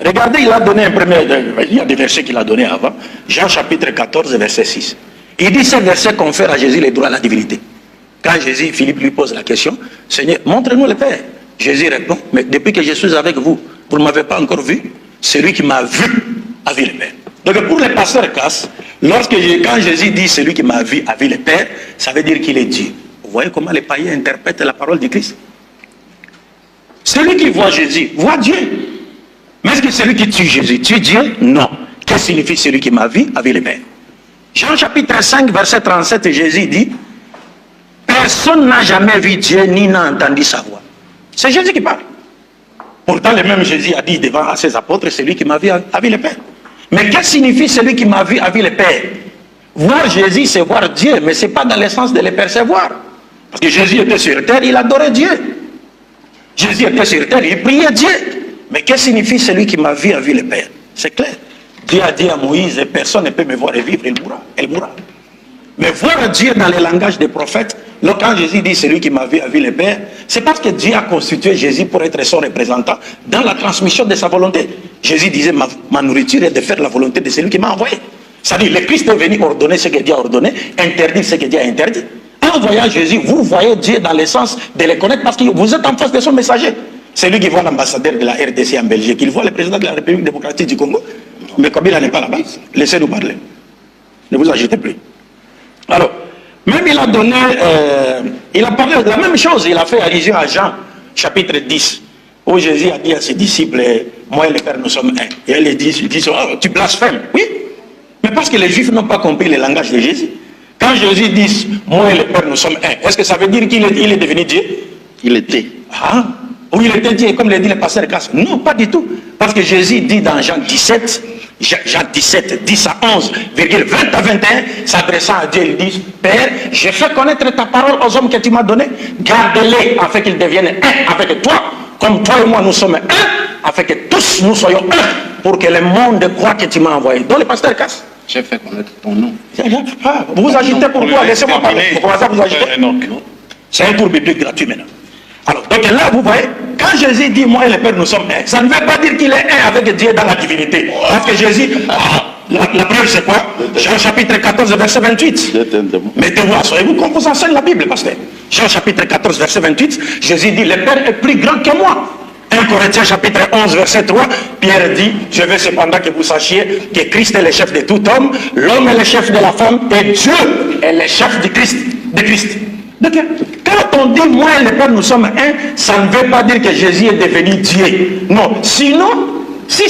Regardez, il a donné un premier, il y a des versets qu'il a donnés avant. Jean chapitre 14, verset 6. Il dit, ce verset confère à Jésus les droits à la divinité. Quand Jésus, Philippe lui pose la question, Seigneur, montre-nous le Père. Jésus répond, mais depuis que je suis avec vous, vous ne m'avez pas encore vu. Celui qui m'a vu a vu le Père. Donc pour les pasteurs casse, quand Jésus dit celui qui m'a vu a vu le Père, ça veut dire qu'il est Dieu. Vous voyez comment les païens interprètent la parole du Christ? Celui qui voit Jésus voit Dieu. Mais est-ce que celui qui tue Jésus tue Dieu? Non. Qu'est-ce que signifie celui qui m'a vu a vu le Père? Jean chapitre 5, verset 37, Jésus dit, personne n'a jamais vu Dieu ni n'a entendu sa voix. C'est Jésus qui parle. Pourtant, le même Jésus a dit devant ses apôtres, celui qui m'a vu a vu le Père. Mais qu'est-ce que signifie celui qui m'a vu a vu le Père? Voir Jésus, c'est voir Dieu, mais ce n'est pas dans le sens de le percevoir. Parce que Jésus était sur terre, il adorait Dieu. Jésus était sur terre, il priait Dieu. Mais qu'est-ce que signifie celui qui m'a vu a vu le Père? C'est clair. Dieu a dit à Moïse, personne ne peut me voir et vivre, il mourra. Mais voir Dieu dans le langage des prophètes, quand Jésus dit celui qui m'a vu a vu le Père, c'est parce que Dieu a constitué Jésus pour être son représentant dans la transmission de sa volonté. Jésus disait, ma nourriture est de faire la volonté de celui qui m'a envoyé. C'est-à-dire, le Christ est venu ordonner ce que Dieu a ordonné, interdire ce que Dieu a interdit. En voyant Jésus, vous voyez Dieu dans le sens de le connaître parce que vous êtes en face de son messager. C'est lui qui voit l'ambassadeur de la RDC en Belgique, il voit le président de la République démocratique du Congo. Mais comme il n'est pas là-bas, laissez-nous parler. Ne vous agitez plus. Alors, même il a donné, il a parlé de la même chose, il a fait allusion à Jean, chapitre 10, où Jésus a dit à ses disciples, moi et le Père, nous sommes un. Et ils disent, oh, tu blasphèmes. Oui, mais parce que les Juifs n'ont pas compris le langage de Jésus. Quand Jésus dit, moi et le Père, nous sommes un, est-ce que ça veut dire qu'il est devenu Dieu? Il était. Ah, ou il était Dieu, comme le dit le pasteur Casse? Non, pas du tout. Parce que Jésus dit dans Jean 17, 10 à 11, 20 à 21, s'adressant à Dieu, il dit, Père, j'ai fait connaître ta parole aux hommes que tu m'as donnés, garde-les afin qu'ils deviennent un avec toi, comme toi et moi nous sommes un, afin que tous nous soyons un, pour que le monde croit que tu m'as envoyé. Donc le pasteur Casse. J'ai fait connaître ton nom. Vous vous agitez pourquoi? Laissez-moi parler. Vous commencez à vous agiter? C'est un tour biblique gratuit maintenant. Alors, donc là, vous voyez, quand Jésus dit, moi et le Père, nous sommes un, ça ne veut pas dire qu'il est un avec Dieu dans la divinité. Parce que Jésus, la preuve c'est quoi? Jean chapitre 14, verset 28. Mettez-vous, assurez-vous qu'on vous enseigne la Bible, pasteur. Jean chapitre 14, verset 28, Jésus dit, le Père est plus grand que moi. 1 Corinthiens chapitre 11, verset 3, Pierre dit, je veux cependant que vous sachiez que Christ est le chef de tout homme, l'homme est le chef de la femme, et Dieu est le chef de Christ. Donc, quand on dit moi et le Père nous sommes un, ça ne veut pas dire que Jésus est devenu Dieu. Non, sinon, si